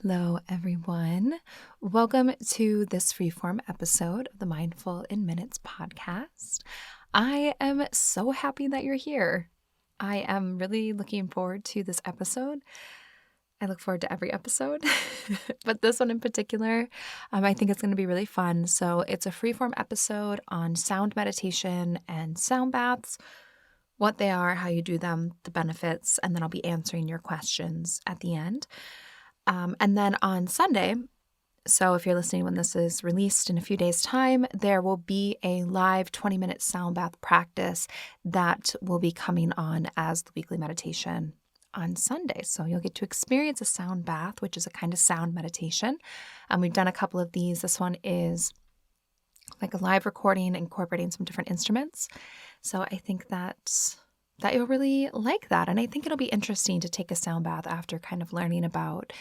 Hello, everyone. Welcome to this Freeform episode of the Mindful in Minutes podcast. I am so happy that you're here. I am really looking forward to this episode. I look forward to every episode, but this one in particular, I think it's going to be really fun. So it's a Freeform episode on sound meditation and sound baths, what they are, how you do them, the benefits, and then I'll be answering your questions at the end. And then on Sunday, so if you're listening when this is released in a few days' time, there will be a live 20-minute sound bath practice that will be coming on as the weekly meditation on Sunday. So you'll get to experience a sound bath, which is a kind of sound meditation. We've done a couple of these. This one is like a live recording incorporating some different instruments. So I think that you'll really like that. And I think it'll be interesting to take a sound bath after kind of learning about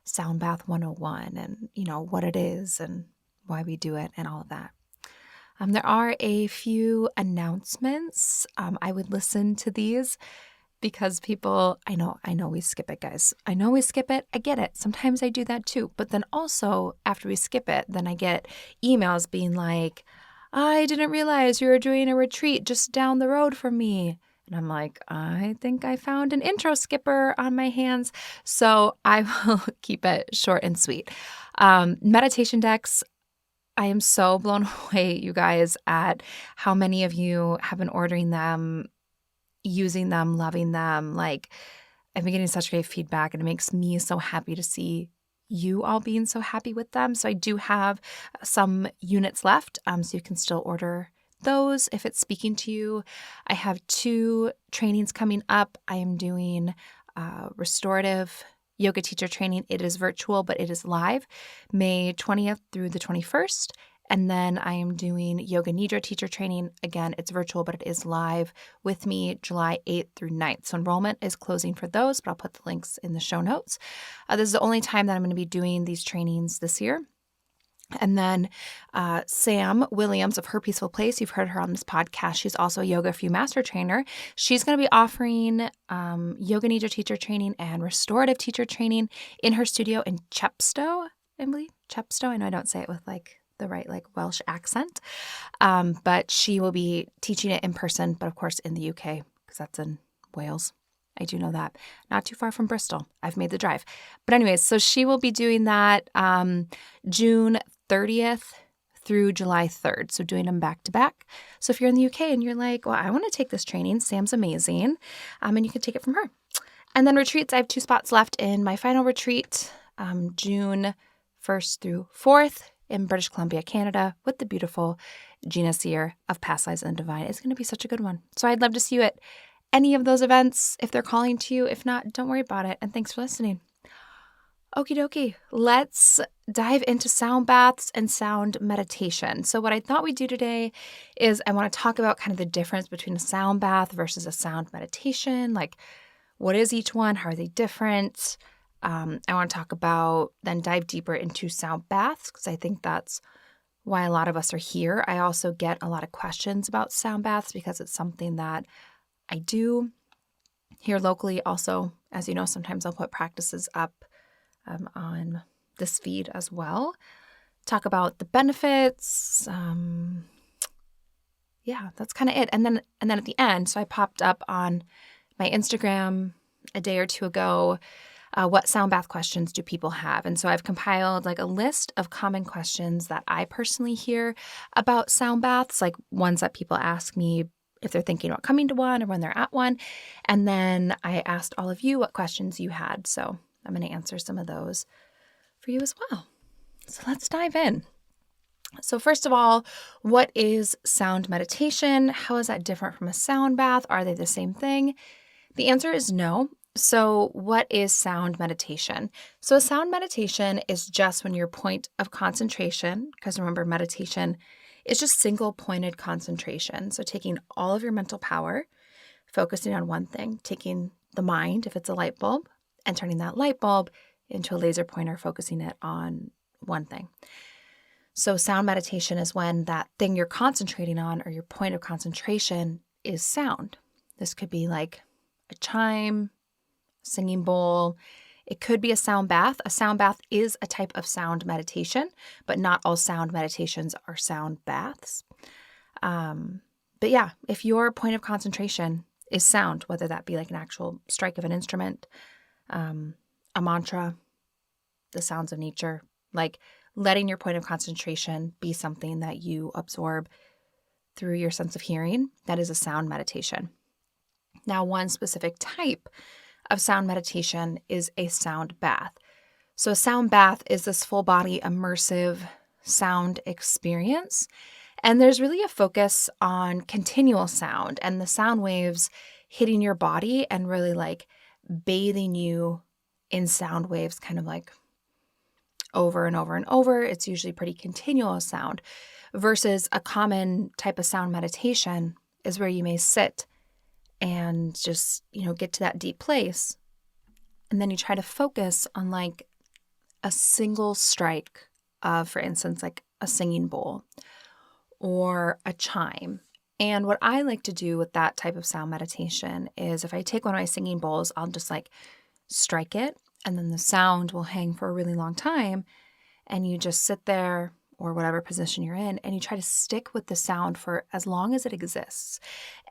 Sound Bath 101 and, what it is and why we do it and all of that. There are a few announcements. I would listen to these because people, I know we skip it, guys. I know we skip it. I get it. Sometimes I do that too. But then also after we skip it, then I get emails being like, I didn't realize you were doing a retreat just down the road from me. And I'm like, I think I found an intro skipper on my hands. So I will keep it short and sweet. Meditation decks. I am so blown away, you guys, at how many of you have been ordering them, using them, loving them. Like, I've been getting such great feedback, and it makes me so happy to see you all being so happy with them. So I do have some units left, so you can still order those if it's speaking to you. I have 2 trainings coming up. I am doing restorative yoga teacher training. It is virtual, but it is live, May 20th through the 21st. And then I am doing yoga nidra teacher training. Again, it's virtual, but it is live with me July 8th through 9th. So enrollment is closing for those, but I'll put the links in the show notes. This is the only time that I'm going to be doing these trainings this year. And then Sam Williams of Her Peaceful Place, you've heard her on this podcast. She's also a Yoga for You master trainer. She's going to be offering yoga nidra teacher training and restorative teacher training in her studio in Chepstow, I believe. Chepstow. I know I don't say it with the right Welsh accent, but she will be teaching it in person, but of course in the UK because that's in Wales. I do know that. Not too far from Bristol. I've made the drive. But anyways, so she will be doing that June 30th through July 3rd. So doing them back to back. So if you're in the UK and you're like, well, I want to take this training, Sam's amazing. And you can take it from her. And then retreats, I have 2 spots left in my final retreat, June 1st through 4th in British Columbia, Canada, with the beautiful Gina Sear of Past Lives and Divine. It's going to be such a good one. So I'd love to see you at any of those events if they're calling to you. If not, don't worry about it. And thanks for listening. Okie dokie. Let's dive into sound baths and sound meditation. So what I thought we'd do today is I want to talk about kind of the difference between a sound bath versus a sound meditation. Like, what is each one? How are they different? I want to talk about, then dive deeper into sound baths because I think that's why a lot of us are here. I also get a lot of questions about sound baths because it's something that I do here locally. Also, as you know, sometimes I'll put practices up on this feed as well. Talk about the benefits. Yeah, that's kind of it. And then at the end, so I popped up on my Instagram a day or 2 ago, what sound bath questions do people have? And so I've compiled a list of common questions that I personally hear about sound baths, like ones that people ask me if they're thinking about coming to one or when they're at one. And then I asked all of you what questions you had. So I'm going to answer some of those for you as well. So let's dive in. So first of all, what is sound meditation? How is that different from a sound bath? Are they the same thing? The answer is no. So what is sound meditation? So a sound meditation is just when your point of concentration, because remember, meditation is just single-pointed concentration. So taking all of your mental power, focusing on one thing, taking the mind, if it's a light bulb, and turning that light bulb into a laser pointer, focusing it on one thing. So sound meditation is when that thing you're concentrating on or your point of concentration is sound. This could be like a chime, singing bowl. It could be a sound bath. A sound bath is a type of sound meditation, but not all sound meditations are sound baths. But yeah, if your point of concentration is sound, whether that be like an actual strike of an instrument, a mantra, the sounds of nature, like letting your point of concentration be something that you absorb through your sense of hearing, that is a sound meditation. Now, one specific type of sound meditation is a sound bath. So a sound bath is this full body immersive sound experience. And there's really a focus on continual sound and the sound waves hitting your body and really like bathing you in sound waves, kind of like over and over and over. It's usually pretty continual sound versus a common type of sound meditation is where you may sit and just, get to that deep place. And then you try to focus on like a single strike of, for instance, like a singing bowl or a chime. And what I like to do with that type of sound meditation is if I take one of my singing bowls, I'll just like strike it and then the sound will hang for a really long time. And you just sit there or whatever position you're in and you try to stick with the sound for as long as it exists.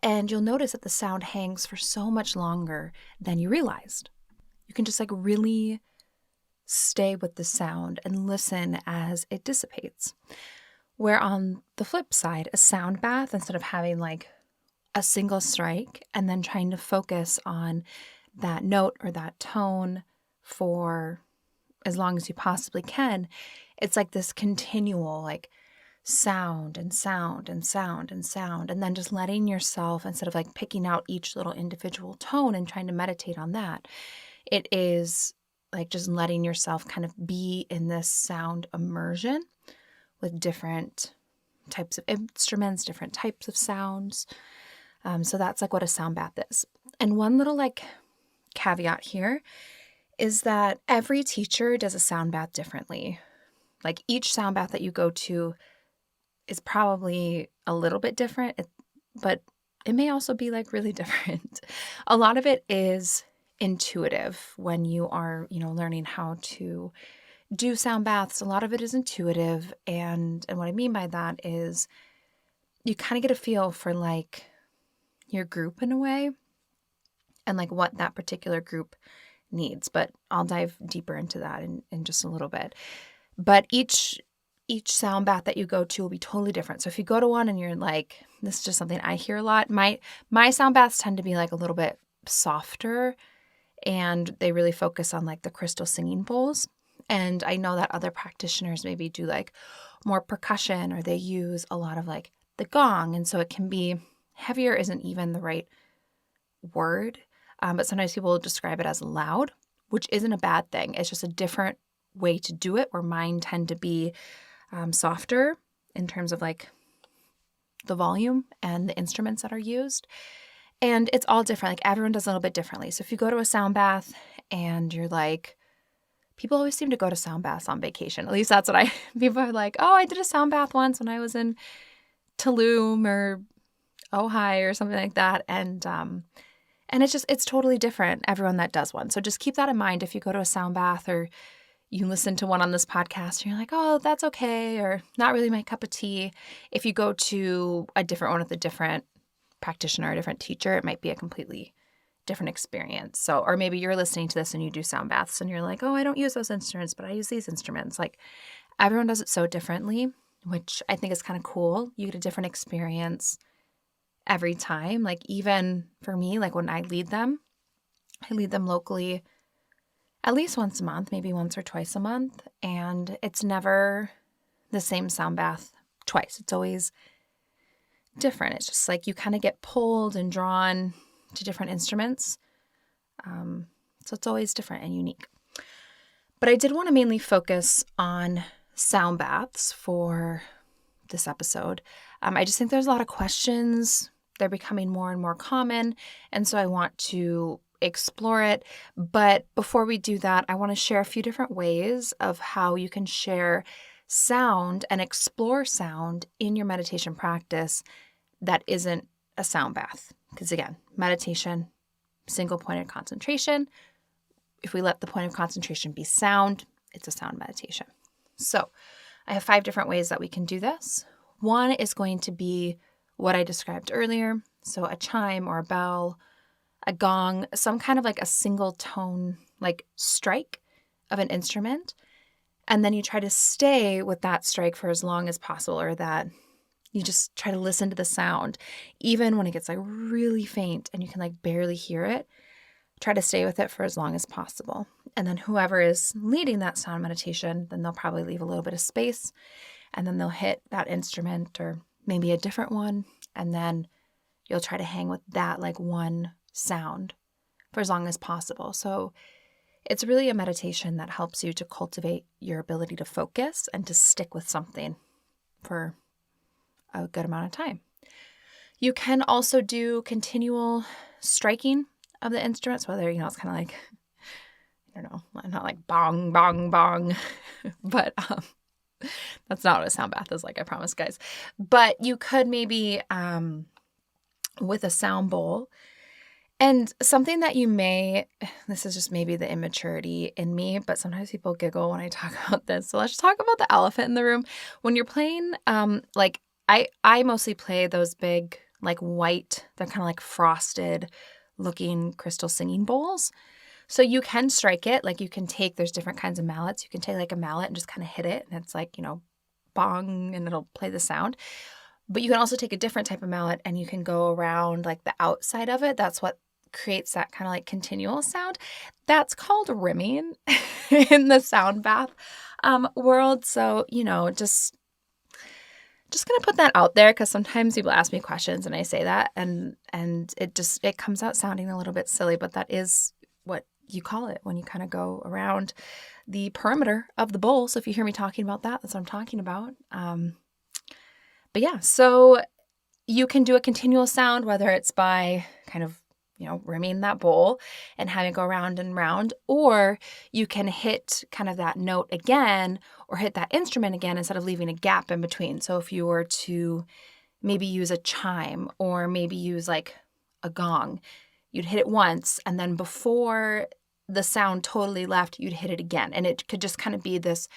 And you'll notice that the sound hangs for so much longer than you realized. You can just like really stay with the sound and listen as it dissipates. Where on the flip side, a sound bath, instead of having like a single strike and then trying to focus on that note or that tone for as long as you possibly can, it's like this continual like sound and sound and sound and sound, and then just letting yourself, instead of like picking out each little individual tone and trying to meditate on that, it is like just letting yourself kind of be in this sound immersion with different types of instruments, different types of sounds. So that's like what a sound bath is. And one little like caveat here is that every teacher does a sound bath differently. Like each sound bath that you go to is probably a little bit different, but it may also be like really different. A lot of it is intuitive when you are, learning how to do sound baths. A lot of it is intuitive. And what I mean by that is you kind of get a feel for like your group in a way and like what that particular group needs. But I'll dive deeper into that in just a little bit. But each sound bath that you go to will be totally different. So if you go to one and you're like, this is just something I hear a lot, my sound baths tend to be like a little bit softer and they really focus on like the crystal singing bowls. And I know that other practitioners maybe do like more percussion or they use a lot of like the gong. And so it can be heavier isn't even the right word. But sometimes people describe it as loud, which isn't a bad thing. It's just a different way to do it where mine tend to be softer in terms of like the volume and the instruments that are used. And it's all different. Like everyone does a little bit differently. So if you go to a sound bath and you're like, people always seem to go to sound baths on vacation. At least that's what people are like, oh, I did a sound bath once when I was in Tulum or Ojai or something like that. And it's totally different, everyone that does one. So just keep that in mind if you go to a sound bath or you listen to one on this podcast and you're like, oh, that's okay, or not really my cup of tea. If you go to a different one with a different practitioner, a different teacher, it might be a completely different experience. So, or maybe you're listening to this and you do sound baths and you're like, oh, I don't use those instruments, but I use these instruments. Like everyone does it so differently, which I think is kind of cool. You get a different experience every time. Like even for me, like when I lead them locally at least once a month, maybe once or twice a month. And it's never the same sound bath twice. It's always different. It's just like you kind of get pulled and drawn to different instruments. So it's always different and unique. But I did want to mainly focus on sound baths for this episode. I just think there's a lot of questions. They're becoming more and more common. And so I want to explore it. But before we do that, I want to share a few different ways of how you can share sound and explore sound in your meditation practice that isn't a sound bath. Because again, meditation, single pointed concentration, if we let the point of concentration be sound, it's a sound meditation. So I have 5 different ways that we can do this. One is going to be what I described earlier. So a chime or a bell, a gong, some kind of like a single tone, like strike of an instrument. And then you try to stay with that strike for as long as possible, or that you just try to listen to the sound. Even when it gets like really faint and you can like barely hear it, try to stay with it for as long as possible. And then whoever is leading that sound meditation, then they'll probably leave a little bit of space, and then they'll hit that instrument or maybe a different one. And then you'll try to hang with that like one sound for as long as possible. So it's really a meditation that helps you to cultivate your ability to focus and to stick with something for a good amount of time. You can also do continual striking of the instruments, whether, it's kind of like, I don't know, not like bong, bong, bong, but that's not what a sound bath is like, I promise, guys. But you could maybe with a sound bowl. And something that this is just maybe the immaturity in me, but sometimes people giggle when I talk about this. So let's just talk about the elephant in the room. When you're playing, like I mostly play those big, like white, they're kind of like frosted looking crystal singing bowls. So you can strike it, like there's different kinds of mallets. You can take like a mallet and just kind of hit it, and it's like, bong, and it'll play the sound. But you can also take a different type of mallet and you can go around like the outside of it. That's what creates that kind of like continual sound. That's called rimming in the sound bath world. So, just going to put that out there, because sometimes people ask me questions and I say that and it comes out sounding a little bit silly, but that is what you call it when you kind of go around the perimeter of the bowl. So if you hear me talking about that, that's what I'm talking about. But yeah, so you can do a continual sound, whether it's by kind of, rimming that bowl and having it go round and round, or you can hit kind of that note again or hit that instrument again instead of leaving a gap in between. So if you were to maybe use a chime or maybe use like a gong, you'd hit it once, and then before the sound totally left, you'd hit it again. And it could just kind of be this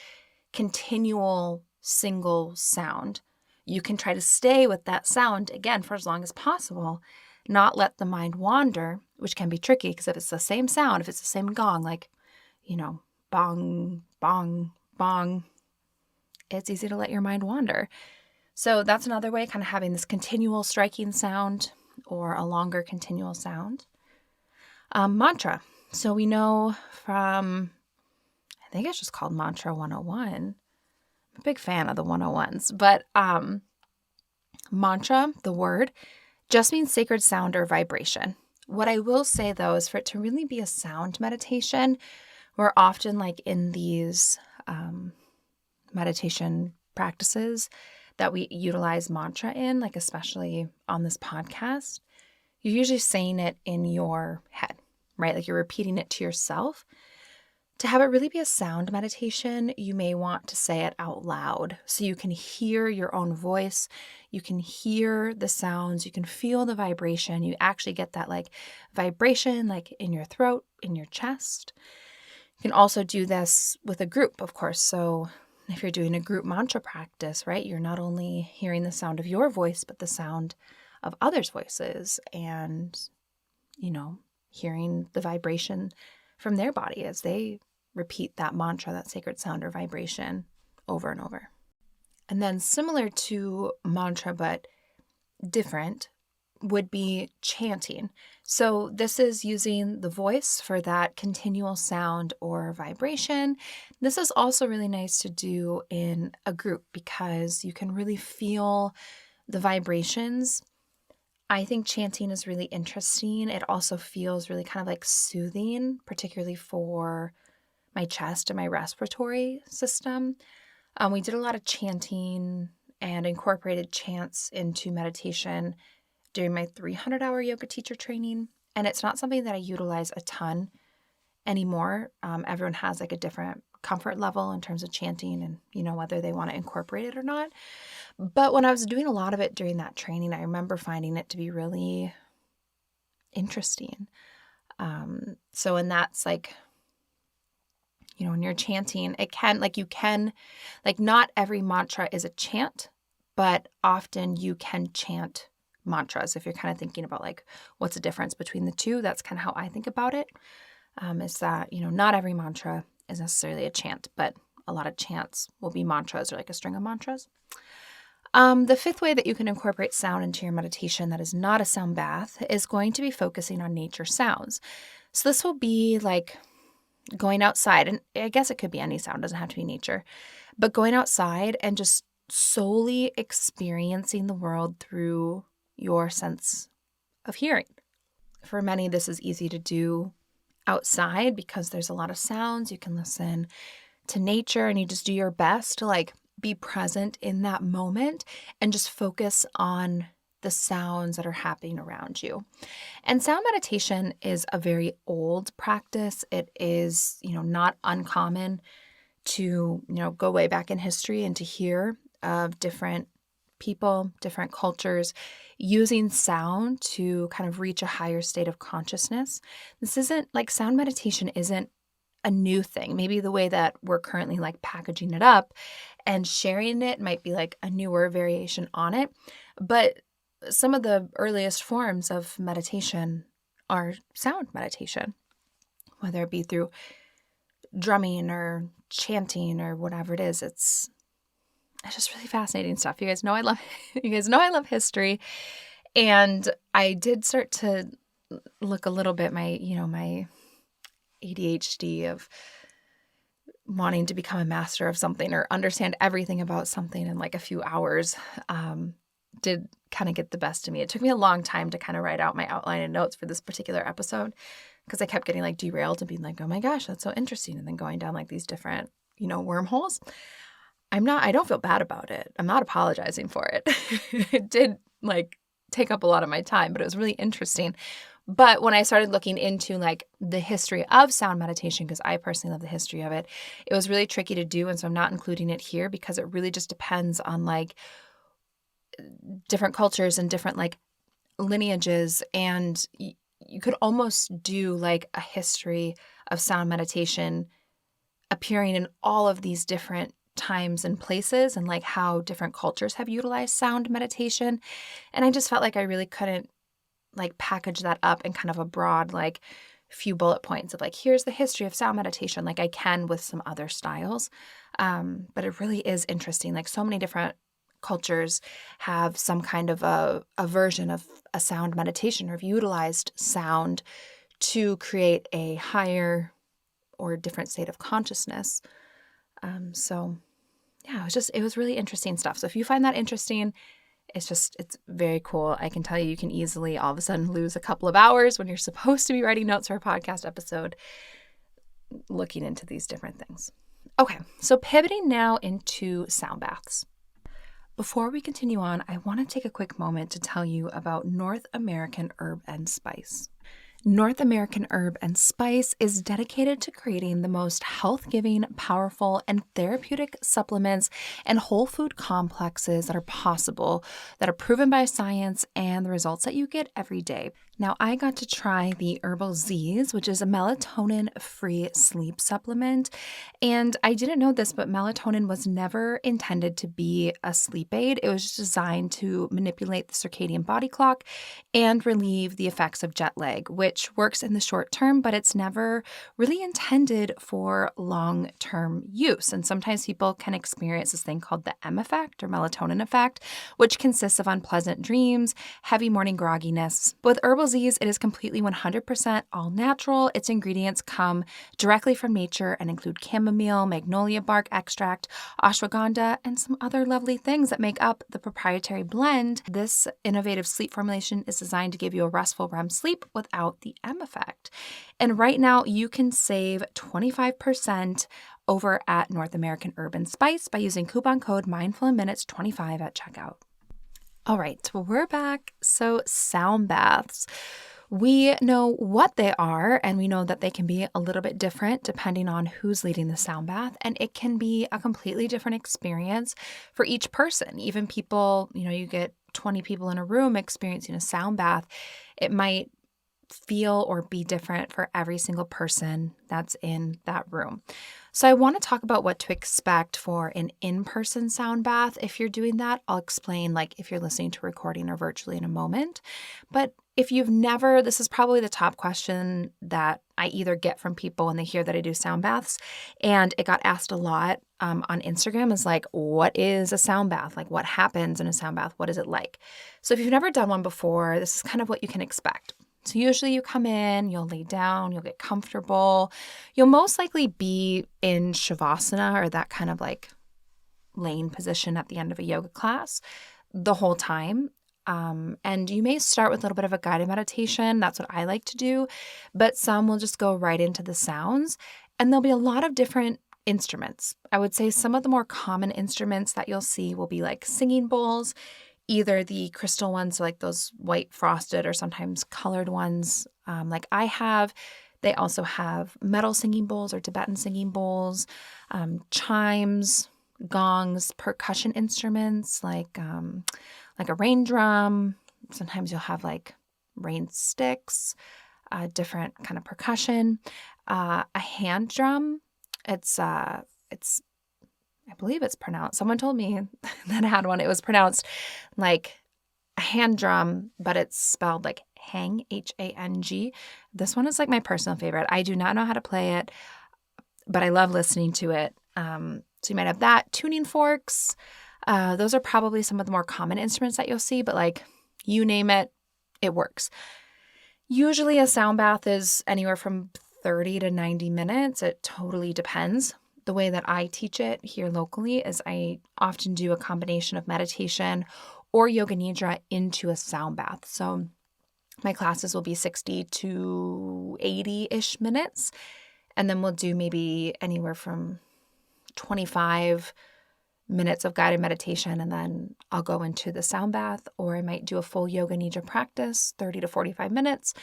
continual single sound. You can try to stay with that sound, again, for as long as possible, not let the mind wander, which can be tricky, because if it's the same sound, if it's the same gong, like, bong, bong, bong, it's easy to let your mind wander. So that's another way, kind of having this continual striking sound or a longer continual sound. Mantra. So we know from, I think it's just called Mantra 101. A big fan of the 101s, but mantra, the word, just means sacred sound or vibration. What I will say, though, is for it to really be a sound meditation, we're often like in these meditation practices that we utilize mantra in, like especially on this podcast, you're usually saying it in your head, right? Like you're repeating it to yourself. To have it really be a sound meditation, you may want to say it out loud so you can hear your own voice. You can hear the sounds. You can feel the vibration. You actually get that like vibration like in your throat, in your chest. You can also do this with a group, of course. So if you're doing a group mantra practice, right, you're not only hearing the sound of your voice, but the sound of others' voices and, hearing the vibration from their body as they repeat that mantra, that sacred sound or vibration over and over. And then similar to mantra, but different, would be chanting. So this is using the voice for that continual sound or vibration. This is also really nice to do in a group because you can really feel the vibrations. I think chanting is really interesting. It also feels really kind of like soothing, particularly for my chest and my respiratory system. We did a lot of chanting and incorporated chants into meditation during my 300-hour yoga teacher training. And it's not something that I utilize a ton anymore. Everyone has like a different comfort level in terms of chanting and, whether they want to incorporate it or not. But when I was doing a lot of it during that training, I remember finding it to be really interesting. And that's like when you're chanting, not every mantra is a chant, but often you can chant mantras. If you're kind of thinking about like, what's the difference between the two? That's kind of how I think about it, is that, not every mantra is necessarily a chant, but a lot of chants will be mantras or like a string of mantras. The fifth way that you can incorporate sound into your meditation that is not a sound bath is going to be focusing on nature sounds. So this will be like going outside, and I guess it could be any sound, doesn't have to be nature, but going outside and just solely experiencing the world through your sense of hearing. For many, this is easy to do outside because there's a lot of sounds. You can listen to nature and you just do your best to like be present in that moment and just focus on the sounds that are happening around you. And sound meditation is a very old practice. It is, not uncommon to, go way back in history and to hear of different people, different cultures using sound to kind of reach a higher state of consciousness. This isn't like sound meditation isn't a new thing. Maybe the way that we're currently like packaging it up and sharing it might be like a newer variation on it. But some of the earliest forms of meditation are sound meditation, whether it be through drumming or chanting or whatever it is. It's just really fascinating stuff. You guys know I love history, and I did start to look a little bit my ADHD of wanting to become a master of something or understand everything about something in like a few hours did kind of get the best of me. It took me a long time to kind of write out my outline and notes for this particular episode because I kept getting like derailed and being like, oh my gosh, that's so interesting. And then going down like these different, wormholes. I don't feel bad about it. I'm not apologizing for it. It did like take up a lot of my time, but it was really interesting. But when I started looking into like the history of sound meditation, because I personally love the history of it, it was really tricky to do. And so I'm not including it here because it really just depends on like different cultures and different like lineages. And you could almost do like a history of sound meditation appearing in all of these different times and places and like how different cultures have utilized sound meditation. And I just felt like I really couldn't like package that up in kind of a broad like few bullet points of like, here's the history of sound meditation, like I can with some other styles. But it really is interesting. Like so many different cultures have some kind of a version of a sound meditation or have utilized sound to create a higher or different state of consciousness. So yeah, it was really interesting stuff. So if you find that interesting, it's very cool. I can tell you can easily all of a sudden lose a couple of hours when you're supposed to be writing notes for a podcast episode, looking into these different things. Okay, so pivoting now into sound baths. Before we continue on, I want to take a quick moment to tell you about North American Herb and Spice. North American Herb and Spice is dedicated to creating the most health-giving, powerful, and therapeutic supplements and whole food complexes that are possible, that are proven by science, and the results that you get every day. Now, I got to try the Herbal Z's, which is a melatonin-free sleep supplement. And I didn't know this, but melatonin was never intended to be a sleep aid. It was just designed to manipulate the circadian body clock and relieve the effects of jet lag, which works in the short term, but it's never really intended for long-term use. And sometimes people can experience this thing called the M effect or melatonin effect, which consists of unpleasant dreams, heavy morning grogginess. With Herbal Z's, it is completely 100% all natural. Its ingredients come directly from nature and include chamomile, magnolia bark extract, ashwagandha, and some other lovely things that make up the proprietary blend. This innovative sleep formulation is designed to give you a restful REM sleep without the M effect. And right now, you can save 25% over at North American Herb and Spice by using coupon code mindfulminutes25 at checkout. All right, well, we're back. So sound baths. We know what they are, and we know that they can be a little bit different depending on who's leading the sound bath, and it can be a completely different experience for each person. Even people, you get 20 people in a room experiencing a sound bath, it might feel or be different for every single person that's in that room. So I want to talk about what to expect for an in-person sound bath. If you're doing that, I'll explain like if you're listening to a recording or virtually in a moment. But if you've never, this is probably the top question that I either get from people when they hear that I do sound baths, and it got asked a lot on Instagram is like, what is a sound bath? Like what happens in a sound bath? What is it like? So if you've never done one before, this is kind of what you can expect. So usually you come in, you'll lay down, you'll get comfortable. You'll most likely be in shavasana, or that kind of like laying position at the end of a yoga class, the whole time. And you may start with a little bit of a guided meditation. That's what I like to do. But some will just go right into the sounds. And there'll be a lot of different instruments. I would say some of the more common instruments that you'll see will be like singing bowls, either the crystal ones, like those white frosted or sometimes colored ones like I have. They also have metal singing bowls or Tibetan singing bowls, chimes, gongs, percussion instruments like a rain drum. Sometimes you'll have like rain sticks, different kind of percussion, a hand drum. It's I believe it's pronounced. Someone told me that I had one. It was pronounced like a hand drum, but it's spelled like hang, H-A-N-G. This one is like my personal favorite. I do not know how to play it, but I love listening to it. So you might have that. Tuning forks. Those are probably some of the more common instruments that you'll see, but like you name it, it works. Usually a sound bath is anywhere from 30 to 90 minutes. It totally depends. The way that I teach it here locally is I often do a combination of meditation or yoga nidra into a sound bath. So my classes will be 60 to 80-ish minutes, and then we'll do maybe anywhere from 25 minutes of guided meditation, and then I'll go into the sound bath, or I might do a full yoga nidra practice, 30 to 45 minutes,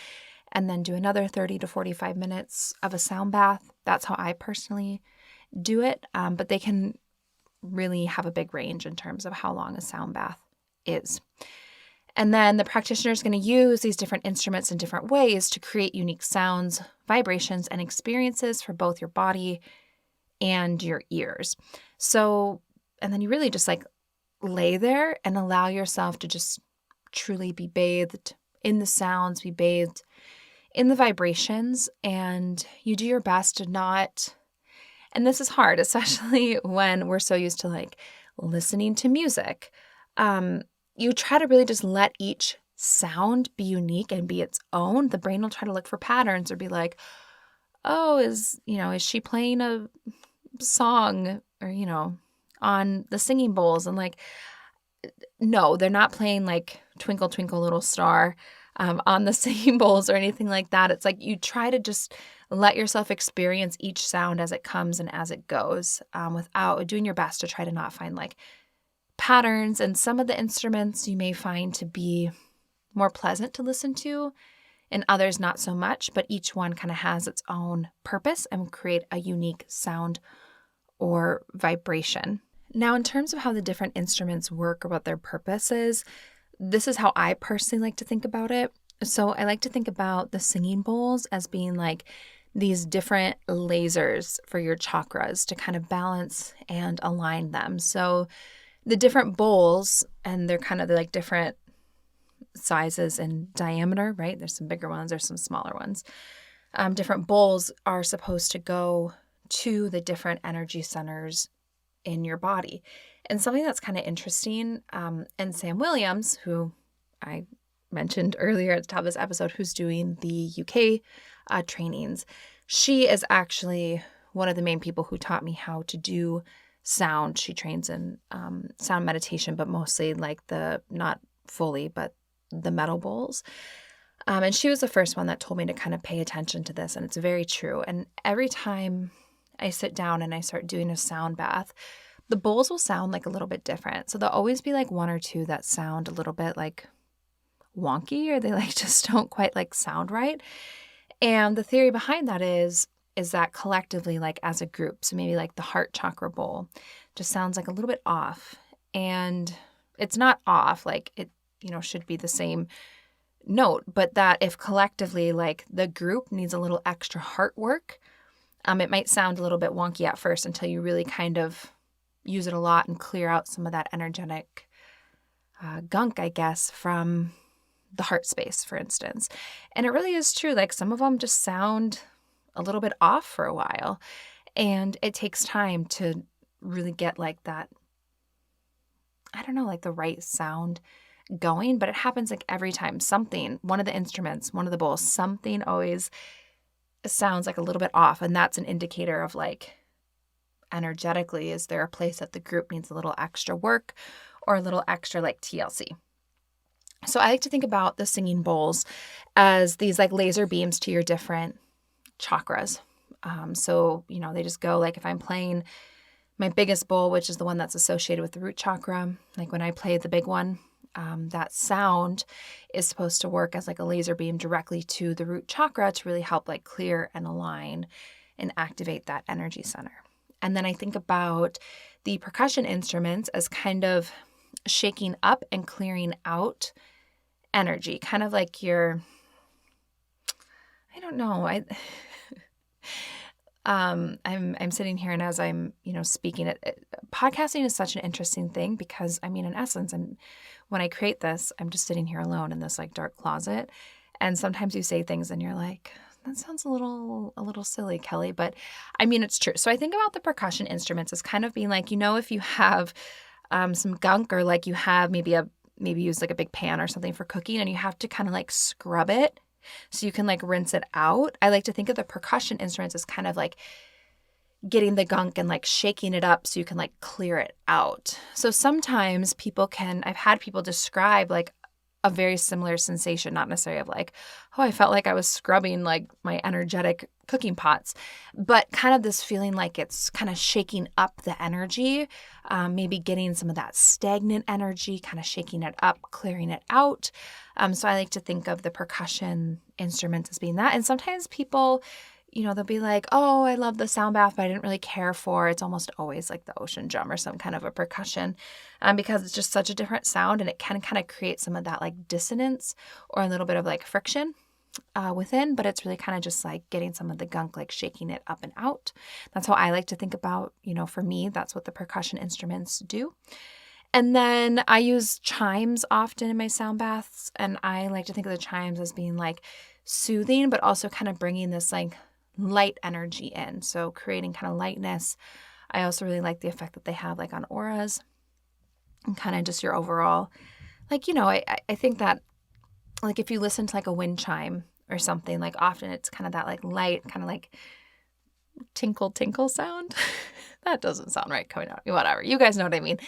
and then do another 30 to 45 minutes of a sound bath. That's how I personally do it, but they can really have a big range in terms of how long a sound bath is. And then the practitioner is going to use these different instruments in different ways to create unique sounds, vibrations, and experiences for both your body and your ears. So, and then you really just like lay there and allow yourself to just truly be bathed in the sounds, be bathed in the vibrations, and you do your best to not. And this is hard, especially when we're so used to like listening to music. You try to really just let each sound be unique and be its own. The brain will try to look for patterns or be like, oh, is she playing a song or, on the singing bowls? And like, no, they're not playing like Twinkle, Twinkle, Little Star on the singing bowls or anything like that. It's like you try to just let yourself experience each sound as it comes and as it goes, without doing your best to try to not find like patterns. And some of the instruments you may find to be more pleasant to listen to, and others not so much, but each one kind of has its own purpose and will create a unique sound or vibration. Now, in terms of how the different instruments work or what their purpose is, this is how I personally like to think about it. So I like to think about the singing bowls as being like these different lasers for your chakras to kind of balance and align them. So the different bowls, and they're kind of like different sizes and diameter, right? There's some bigger ones, there's some smaller ones. Different bowls are supposed to go to the different energy centers in your body. And something that's kind of interesting, and Sam Williams, who I mentioned earlier at the top of this episode, who's doing the UK trainings, she is actually one of the main people who taught me how to do sound. She trains in sound meditation, but mostly like not fully, but the metal bowls. And she was the first one that told me to kind of pay attention to this. And it's very true. And every time I sit down and I start doing a sound bath, the bowls will sound like a little bit different. So there'll always be like one or two that sound a little bit like wonky, or they like just don't quite like sound right. And the theory behind that is that collectively, like as a group, so maybe like the heart chakra bowl just sounds like a little bit off. And it's not off, like it, should be the same note, but that if collectively, like the group needs a little extra heart work, it might sound a little bit wonky at first until you really kind of use it a lot and clear out some of that energetic gunk, I guess, from the heart space, for instance. And it really is true. Like some of them just sound a little bit off for a while. And it takes time to really get like that, I don't know, like the right sound going. But it happens like every time something, one of the instruments, one of the bowls, something always sounds like a little bit off. And that's an indicator of like energetically, is there a place that the group needs a little extra work or a little extra like TLC? So I like to think about the singing bowls as these like laser beams to your different chakras. So, they just go like if I'm playing my biggest bowl, which is the one that's associated with the root chakra, like when I play the big one, that sound is supposed to work as like a laser beam directly to the root chakra to really help like clear and align and activate that energy center. And then I think about the percussion instruments as kind of shaking up and clearing out energy, kind of like I don't know, I'm sitting here, and as I'm, speaking, podcasting is such an interesting thing because, in essence, when I create this, I'm just sitting here alone in this like dark closet. And sometimes you say things and you're like, that sounds a little silly, Kelly, but it's true. So I think about the percussion instruments as kind of being like, if you have some gunk, or like you have maybe use like a big pan or something for cooking, and you have to kind of like scrub it so you can like rinse it out. I like to think of the percussion instruments as kind of like getting the gunk and like shaking it up so you can like clear it out. So sometimes I've had people describe like a very similar sensation, not necessarily of like, oh, I felt like I was scrubbing like my energetic cooking pots, but kind of this feeling like it's kind of shaking up the energy, maybe getting some of that stagnant energy, kind of shaking it up, clearing it out. So I like to think of the percussion instruments as being that. And sometimes people, they'll be like, oh, I love the sound bath, but I didn't really care for. It's almost always like the ocean drum or some kind of a percussion, because it's just such a different sound, and it can kind of create some of that like dissonance or a little bit of like friction within, but it's really kind of just like getting some of the gunk, like shaking it up and out. That's how I like to think about, for me, that's what the percussion instruments do. And then I use chimes often in my sound baths, and I like to think of the chimes as being like soothing, but also kind of bringing this like light energy in. So creating kind of lightness. I also really like the effect that they have like on auras and kind of just your overall, like, I think that like if you listen to like a wind chime or something, like often it's kind of that like light, kind of like tinkle sound. That doesn't sound right coming out. Whatever. You guys know what I mean.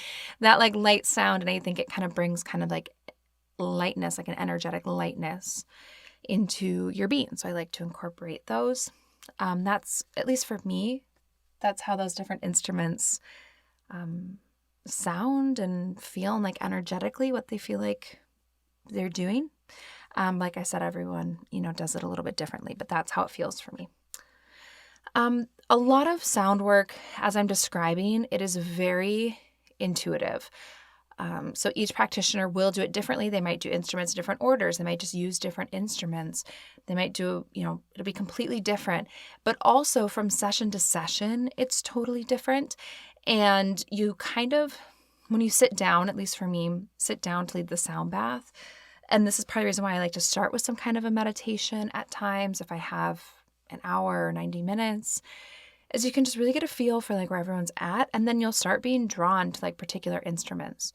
That like light sound. And I think it kind of brings kind of like lightness, like an energetic lightness into your being. So I like to incorporate those. That's, at least for me, that's how those different instruments sound and feel, and like energetically what they feel like they're doing. Like I said, everyone, does it a little bit differently, but that's how it feels for me. A lot of sound work, as I'm describing, it is very intuitive. So each practitioner will do it differently. They might do instruments in different orders. They might just use different instruments. They might do, it'll be completely different. But also from session to session, it's totally different. And you kind of, when you sit down, at least for me, sit down to lead the sound bath. And this is part of the reason why I like to start with some kind of a meditation at times, if I have an hour or 90 minutes, is you can just really get a feel for like where everyone's at. And then you'll start being drawn to like particular instruments.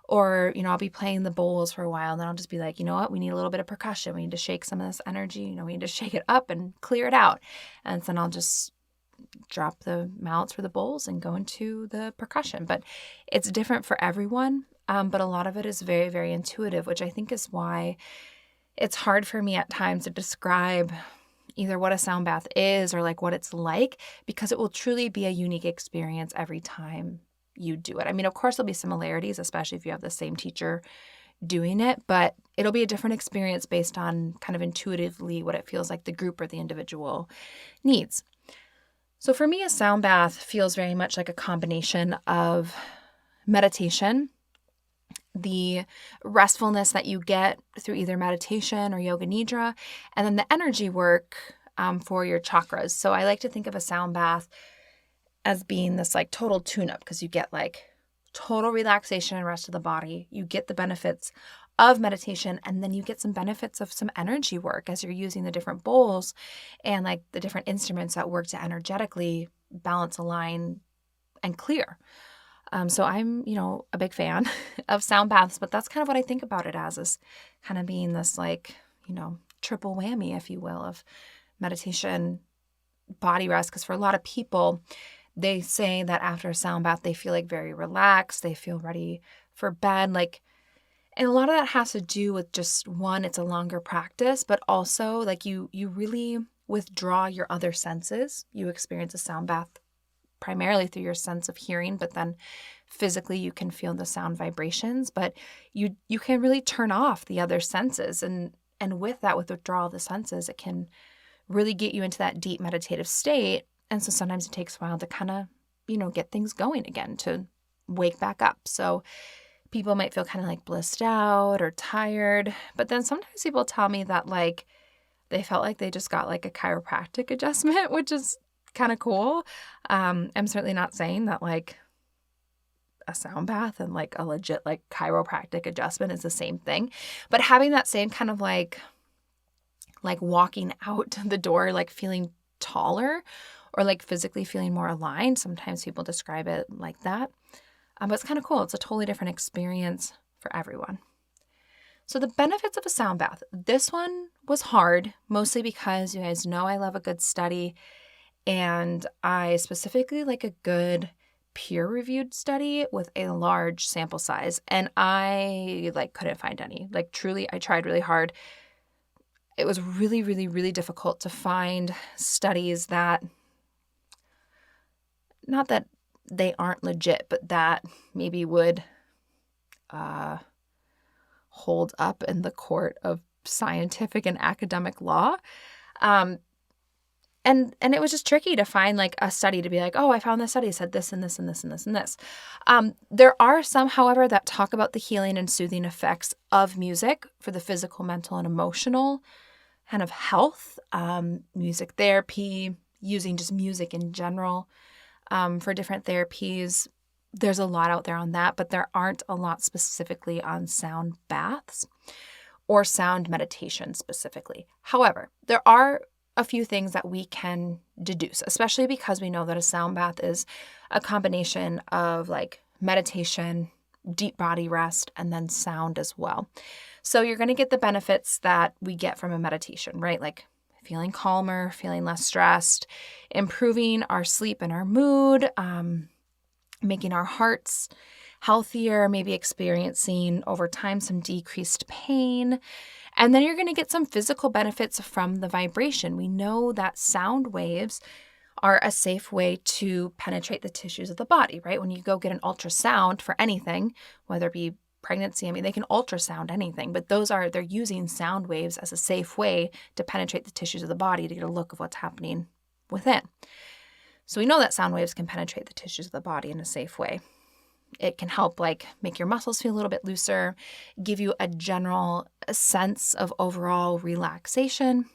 Or, I'll be playing the bowls for a while, and then I'll just be like, you know what, we need a little bit of percussion. We need to shake some of this energy. We need to shake it up and clear it out. And then I'll just drop the mallets for the bowls and go into the percussion. But it's different for everyone. But a lot of it is very, very intuitive, which I think is why it's hard for me at times to describe either what a sound bath is or like what it's like, because it will truly be a unique experience every time you do it. Of course, there'll be similarities, especially if you have the same teacher doing it, but it'll be a different experience based on kind of intuitively what it feels like the group or the individual needs. So for me, a sound bath feels very much like a combination of meditation the restfulness that you get through either meditation or yoga nidra, and then the energy work for your chakras. So I like to think of a sound bath as being this like total tune-up, because you get like total relaxation and rest of the body. You get the benefits of meditation, and then you get some benefits of some energy work as you're using the different bowls and like the different instruments that work to energetically balance, align, and clear. So I'm, a big fan of sound baths, but that's kind of what I think about it as, is kind of being this like, triple whammy, if you will, of meditation, body rest. Because for a lot of people, they say that after a sound bath, they feel like very relaxed. They feel ready for bed. And a lot of that has to do with just, one, it's a longer practice, but also like you really withdraw your other senses. You experience a sound bath primarily through your sense of hearing, but then physically you can feel the sound vibrations, but you can really turn off the other senses. And with that, with withdrawal of the senses, it can really get you into that deep meditative state. And so sometimes it takes a while to kind of, get things going again, to wake back up. So people might feel kind of like blissed out or tired, but then sometimes people tell me that like they felt like they just got like a chiropractic adjustment, which is kind of cool. I'm certainly not saying that like a sound bath and like a legit like chiropractic adjustment is the same thing, but having that same kind of like walking out the door, like feeling taller or like physically feeling more aligned. Sometimes people describe it like that. But it's kind of cool. It's a totally different experience for everyone. So the benefits of a sound bath. This one was hard, mostly because you guys know I love a good study, and I specifically like a good peer-reviewed study with a large sample size, and I couldn't find any. Truly, I tried really hard. It was really, really, really difficult to find studies that, not that they aren't legit, but that maybe would hold up in the court of scientific and academic law. And it was just tricky to find like a study to be like, oh, I found this study said this and this and this and this and this. There are some, however, that talk about the healing and soothing effects of music for the physical, mental, and emotional kind of health, music therapy, using just music in general. For different therapies. There's a lot out there on that, but there aren't a lot specifically on sound baths or sound meditation specifically. However, there are a few things that we can deduce, especially because we know that a sound bath is a combination of like meditation, deep body rest, and then sound as well. So you're going to get the benefits that we get from a meditation, right? Like feeling calmer, feeling less stressed, improving our sleep and our mood, making our hearts healthier, maybe experiencing over time some decreased pain. And then you're going to get some physical benefits from the vibration. We know that sound waves are a safe way to penetrate the tissues of the body, right? When you go get an ultrasound for anything, whether it be pregnancy, they can ultrasound anything, but they're using sound waves as a safe way to penetrate the tissues of the body to get a look of what's happening within. So we know that sound waves can penetrate the tissues of the body in a safe way. It can help make your muscles feel a little bit looser, give you a general sense of overall relaxation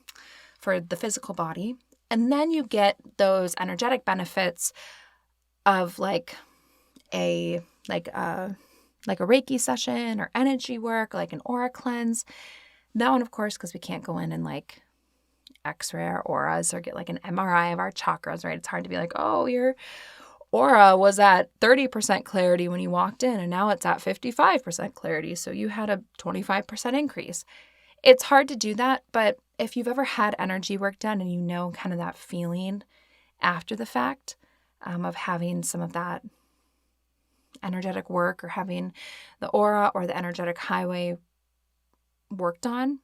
for the physical body. And then you get those energetic benefits of like a Reiki session or energy work, like an aura cleanse. That one, of course, because we can't go in and X-ray our auras or get an MRI of our chakras, right? It's hard to be like, oh, your aura was at 30% clarity when you walked in, and now it's at 55% clarity. So you had a 25% increase. It's hard to do that, but if you've ever had energy work done and you know kind of that feeling after the fact of having some of that energetic work or having the aura or the energetic highway worked on,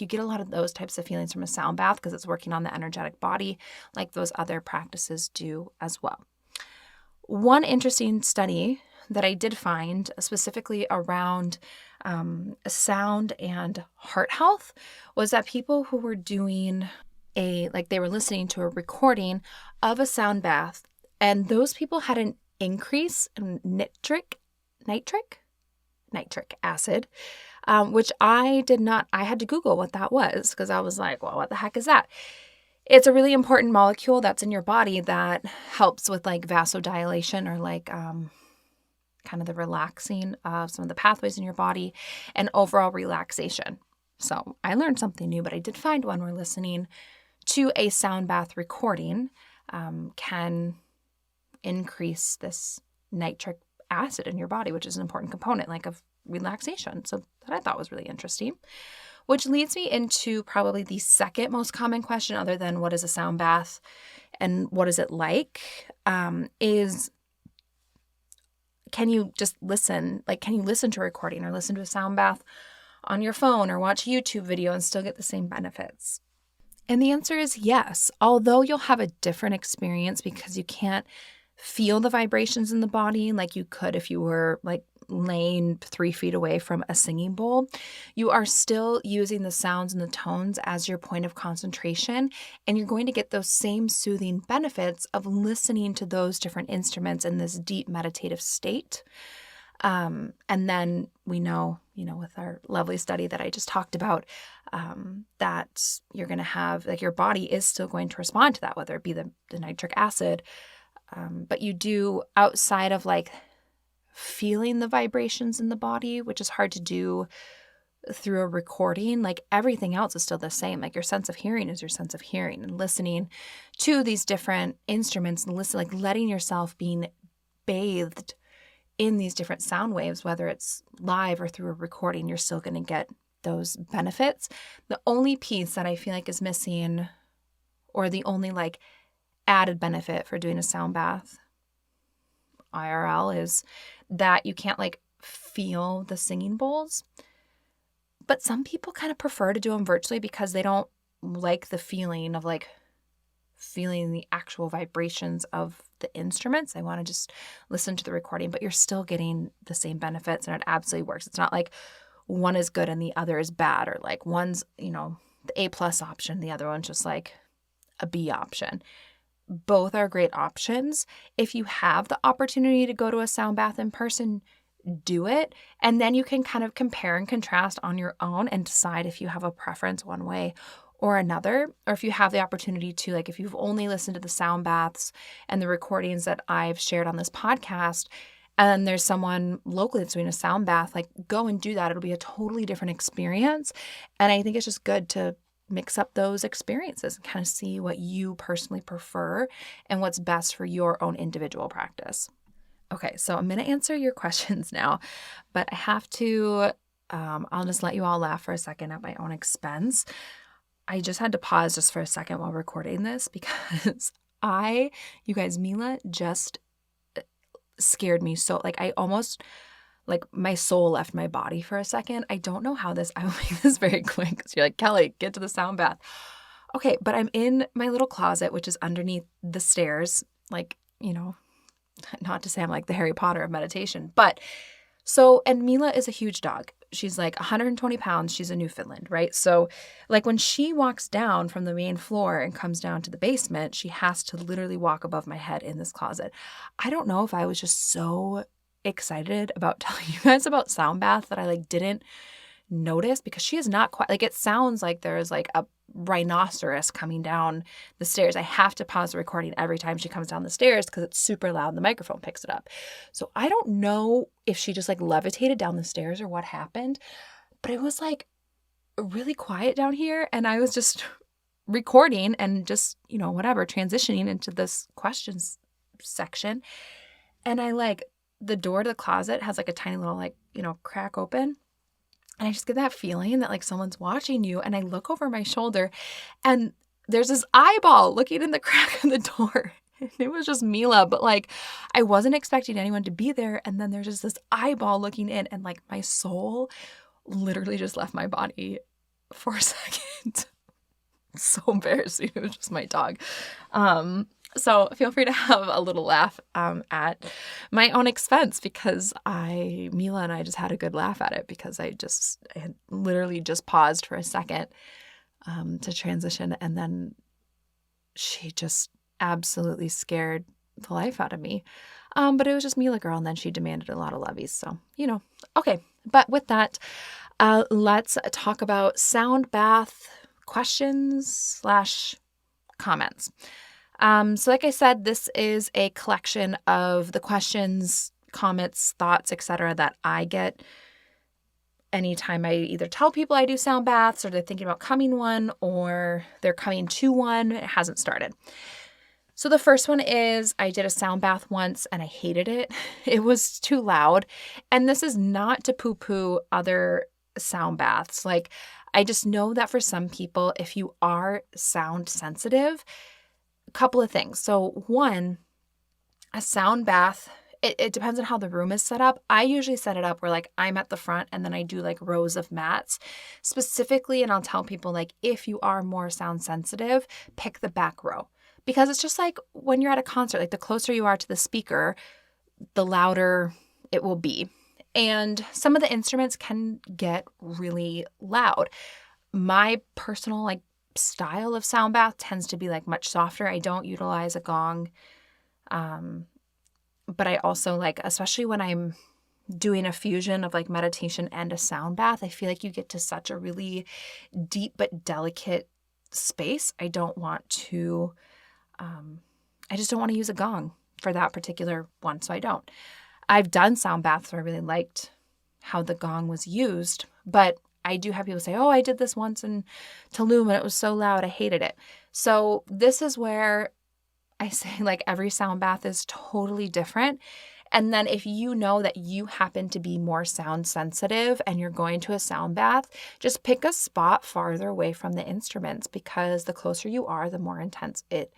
you get a lot of those types of feelings from a sound bath because it's working on the energetic body like those other practices do as well. One interesting study that I did find specifically around sound and heart health was that people who were doing they were listening to a recording of a sound bath, and those people had an increase in nitric nitric acid, which I had to Google what that was because I was like, well, what the heck is that? It's a really important molecule that's in your body that helps with like vasodilation or like kind of the relaxing of some of the pathways in your body and overall relaxation. So I learned something new, but I did find when we're listening to a sound bath recording can increase this nitric acid in your body, which is an important component like of relaxation. So that I thought was really interesting. Which leads me into probably the second most common question, other than what is a sound bath and what is it like, is can you just listen? Like, can you listen to a recording or listen to a sound bath on your phone or watch a YouTube video and still get the same benefits? And the answer is yes, although you'll have a different experience because you can't feel the vibrations in the body like you could if you were like laying 3 feet away from a singing bowl. You are still using the sounds and the tones as your point of concentration, and you're going to get those same soothing benefits of listening to those different instruments in this deep meditative state. And then we know, with our lovely study that I just talked about, that you're going to have, like, your body is still going to respond to that, whether it be the nitric acid. But you do, outside of like feeling the vibrations in the body, which is hard to do through a recording, like everything else is still the same. Like your sense of hearing is your sense of hearing, and listening to these different instruments and like letting yourself being bathed in these different sound waves, whether it's live or through a recording, you're still going to get those benefits. The only piece that I feel like is missing, or the only like added benefit for doing a sound bath IRL, is that you can't like feel the singing bowls. But some people kind of prefer to do them virtually because they don't like the feeling of like feeling the actual vibrations of the instruments. They want to just listen to the recording, but you're still getting the same benefits, and it absolutely works. It's not like one is good and the other is bad, or like one's, the A+ option, the other one's just like a B option. Both are great options. If you have the opportunity to go to a sound bath in person, do it. And then you can kind of compare and contrast on your own and decide if you have a preference one way or another, or if you have the opportunity to, like, if you've only listened to the sound baths and the recordings that I've shared on this podcast, and there's someone locally that's doing a sound bath, like, go and do that. It'll be a totally different experience. And I think it's just good to mix up those experiences and kind of see what you personally prefer and what's best for your own individual practice. Okay, so I'm going to answer your questions now, but I have to, I'll just let you all laugh for a second at my own expense. I just had to pause just for a second while recording this because you guys, Mila just scared me. So like I almost, like my soul left my body for a second. I don't know how I will make this very quick because you're like, Kelly, get to the sound bath. Okay, but I'm in my little closet, which is underneath the stairs. Like, not to say I'm like the Harry Potter of meditation, but and Mila is a huge dog. She's like 120 pounds. She's a Newfoundland, right? So like when she walks down from the main floor and comes down to the basement, she has to literally walk above my head in this closet. I don't know if I was just so excited about telling you guys about sound bath that I like didn't notice, because she is not quite like, it sounds like there is like a rhinoceros coming down the stairs. I have to pause the recording every time she comes down the stairs because it's super loud and the microphone picks it up. So I don't know if she just like levitated down the stairs or what happened, but it was like really quiet down here, and I was just recording and just, whatever, transitioning into this questions section. And the door to the closet has like a tiny little crack open. And I just get that feeling that like someone's watching you. And I look over my shoulder and there's this eyeball looking in the crack of the door. And it was just Mila, but like I wasn't expecting anyone to be there. And then there's just this eyeball looking in, and like my soul literally just left my body for a second. So embarrassing. It was just my dog. So feel free to have a little laugh at my own expense, because Mila and I just had a good laugh at it, because I had literally just paused for a second to transition, and then she just absolutely scared the life out of me. But it was just Mila girl, and then she demanded a lot of levies. So, okay. But with that, let's talk about sound bath questions / comments. So like I said, this is a collection of the questions, comments, thoughts, etc. that I get anytime I either tell people I do sound baths, or they're thinking about coming one, or they're coming to one. It hasn't started. So the first one is, I did a sound bath once and I hated it. It was too loud. And this is not to poo-poo other sound baths. Like, I just know that for some people, if you are sound sensitive, a couple of things. So one, a sound bath, it depends on how the room is set up. I usually set it up where like I'm at the front and then I do like rows of mats specifically. And I'll tell people like, if you are more sound sensitive, pick the back row, because it's just like when you're at a concert, like the closer you are to the speaker, the louder it will be. And some of the instruments can get really loud. My personal like style of sound bath tends to be like much softer. I don't utilize a gong. But I also like, especially when I'm doing a fusion of like meditation and a sound bath, I feel like you get to such a really deep but delicate space. I don't want to, I just don't want to use a gong for that particular one. So I don't. I've done sound baths where I really liked how the gong was used, but I do have people say, oh, I did this once in Tulum and it was so loud, I hated it. So this is where I say like every sound bath is totally different. And then if you know that you happen to be more sound sensitive and you're going to a sound bath, just pick a spot farther away from the instruments, because the closer you are, the more intense it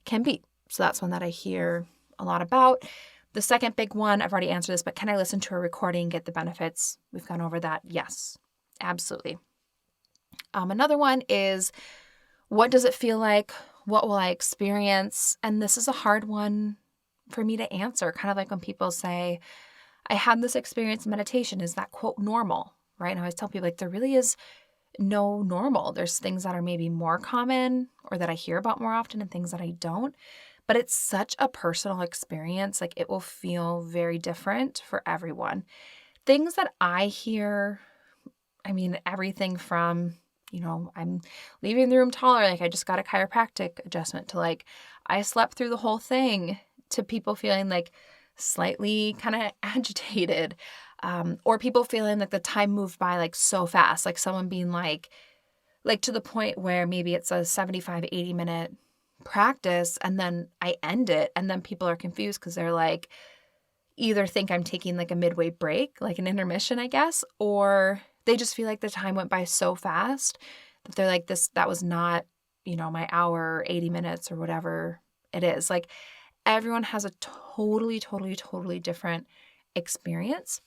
can be. So that's one that I hear a lot about. The second big one, I've already answered this, but can I listen to a recording, get the benefits? We've gone over that. Yes, absolutely. Another one is, what does it feel like? What will I experience? And this is a hard one for me to answer. Kind of like when people say, I had this experience in meditation. Is that quote normal? Right? And I always tell people like there really is no normal. There's things that are maybe more common or that I hear about more often and things that I don't. But it's such a personal experience. Like it will feel very different for everyone. Things that I hear, I mean, everything from, I'm leaving the room taller, like I just got a chiropractic adjustment, to like I slept through the whole thing, to people feeling like slightly kind of agitated, or people feeling like the time moved by like so fast, like someone being like to the point where maybe it's a 75, 80-minute practice and then I end it and then people are confused because they're like, either think I'm taking like a midway break, like an intermission, I guess, or they just feel like the time went by so fast that they're like, that was not, my hour, or 80 minutes or whatever it is. Like everyone has a totally, totally, totally different experience.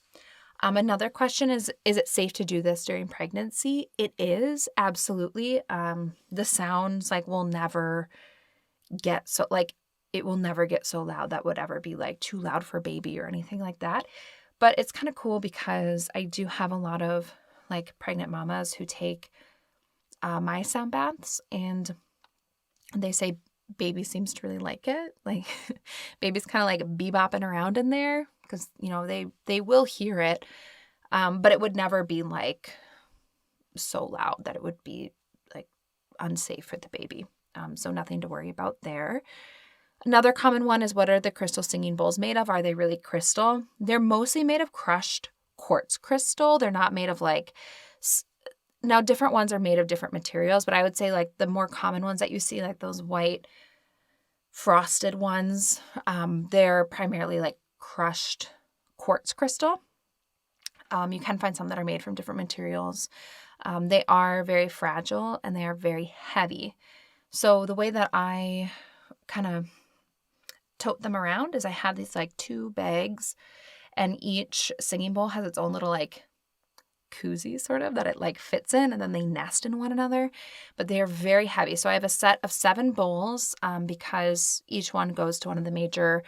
Another question is it safe to do this during pregnancy? It is, absolutely. The sounds like will never get so like, it will never get so loud that would ever be like too loud for baby or anything like that. But it's kind of cool because I do have a lot of like pregnant mamas who take my sound baths, and they say baby seems to really like it. Like baby's kind of like bebopping around in there because, they will hear it. But it would never be like so loud that it would be like unsafe for the baby. So nothing to worry about there. Another common one is, what are the crystal singing bowls made of? Are they really crystal? They're mostly made of crushed quartz crystal. They're not made of like, now different ones are made of different materials, but I would say like the more common ones that you see, like those white frosted ones, they're primarily like crushed quartz crystal. You can find some that are made from different materials. They are very fragile and they are very heavy. So the way that I kind of tote them around is I have these like 2 bags, and each singing bowl has its own little like koozie sort of that it like fits in, and then they nest in one another, but they are very heavy. So I have a set of 7 bowls because each one goes to one of the major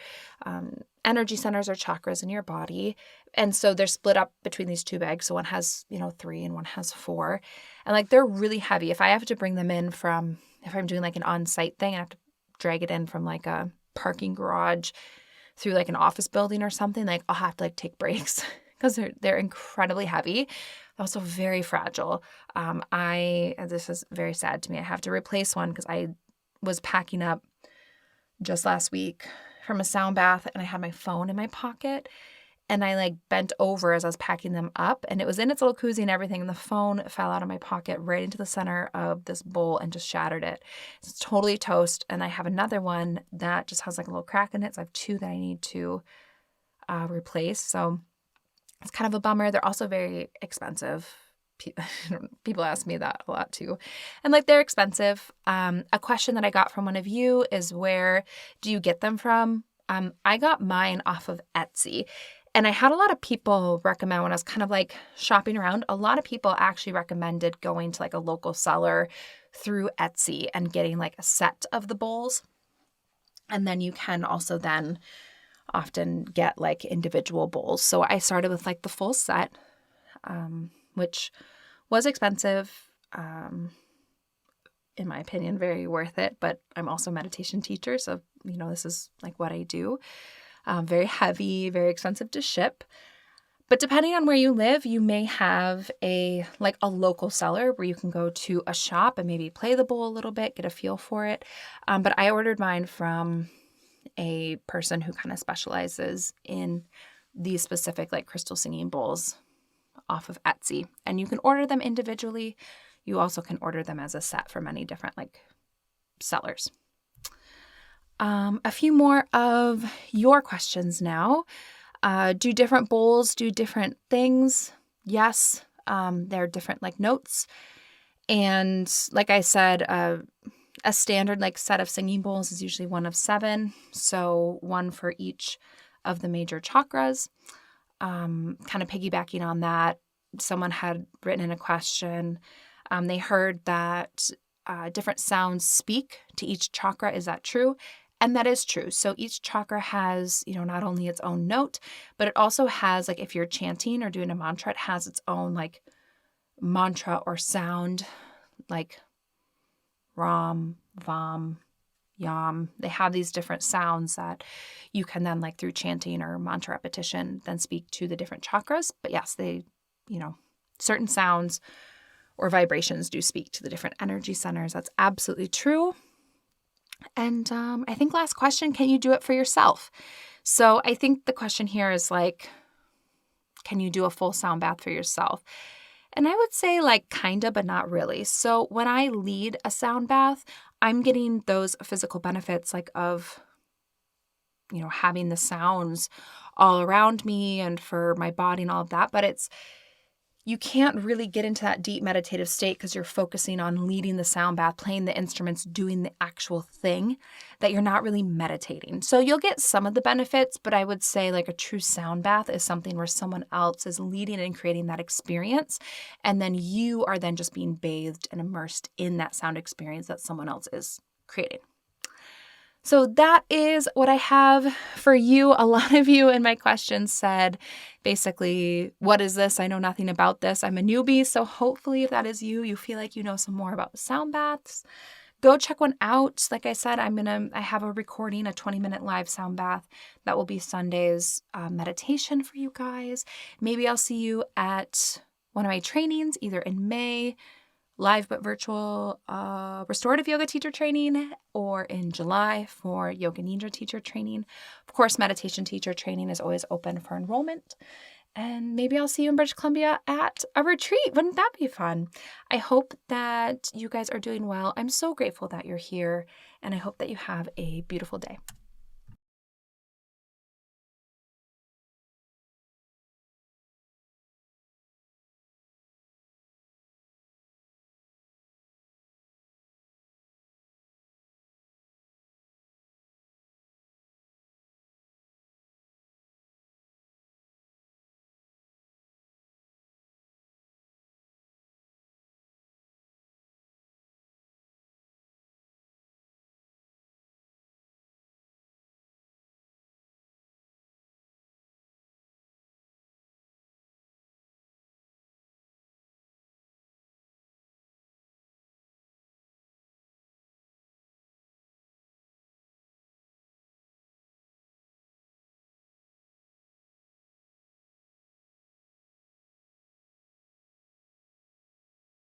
energy centers or chakras in your body. And so they're split up between these 2 bags. So one has, 3 and one has 4. And like they're really heavy. If I have to bring them in if I'm doing like an on-site thing, I have to drag it in from like a parking garage through like an office building or something, like I'll have to like take breaks because they're incredibly heavy, also very fragile. This is very sad to me. I have to replace one because I was packing up just last week from a sound bath and I had my phone in my pocket and I like bent over as I was packing them up and it was in its little koozie and everything and the phone fell out of my pocket right into the center of this bowl and just shattered it. It's totally toast. And I have another one that just has like a little crack in it. So I have two that I need to replace. So it's kind of a bummer. They're also very expensive. People ask me that a lot too. And like they're expensive. A question that I got from one of you is where do you get them from? I got mine off of Etsy. And I had a lot of people recommend when I was kind of like shopping around, a lot of people actually recommended going to like a local seller through Etsy and getting like a set of the bowls. And then you can also then often get like individual bowls. So I started with like the full set, which was expensive, in my opinion, very worth it. But I'm also a meditation teacher. So, this is like what I do. Very heavy, very expensive to ship. But depending on where you live, you may have a local seller where you can go to a shop and maybe play the bowl a little bit, get a feel for it. But I ordered mine from a person who kind of specializes in these specific like crystal singing bowls off of Etsy. And you can order them individually. You also can order them as a set from many different like sellers. A few more of your questions now. Do different bowls do different things? Yes. They're different like notes. And like I said, a standard like set of singing bowls is usually one of 7. So one for each of the major chakras. Kind of piggybacking on that, someone had written in a question. They heard that different sounds speak to each chakra. Is that true? And that is true. So each chakra has, not only its own note, but it also has, like, if you're chanting or doing a mantra, it has its own, like, mantra or sound, like Ram, Vam, Yam. They have these different sounds that you can then, like, through chanting or mantra repetition, then speak to the different chakras. But yes, they, certain sounds or vibrations do speak to the different energy centers. That's absolutely true. And I think last question, can you do it for yourself? So I think the question here is like, can you do a full sound bath for yourself? And I would say like kinda, but not really. So when I lead a sound bath, I'm getting those physical benefits like of, having the sounds all around me and for my body and all of that. But you can't really get into that deep meditative state because you're focusing on leading the sound bath, playing the instruments, doing the actual thing, that you're not really meditating. So you'll get some of the benefits, but I would say like a true sound bath is something where someone else is leading and creating that experience. And then you are then just being bathed and immersed in that sound experience that someone else is creating. So that is what I have for you. A lot of you in my questions said, basically, what is this? I know nothing about this. I'm a newbie. So hopefully if that is you, you feel like you know some more about sound baths. Go check one out. Like I said, I have a recording, a 20-minute live sound bath that will be Sunday's meditation for you guys. Maybe I'll see you at one of my trainings, either in May, live but virtual restorative yoga teacher training, or in July for yoga nidra teacher training. Of course, meditation teacher training is always open for enrollment. And maybe I'll see you in British Columbia at a retreat. Wouldn't that be fun? I hope that you guys are doing well. I'm so grateful that you're here, and I hope that you have a beautiful day.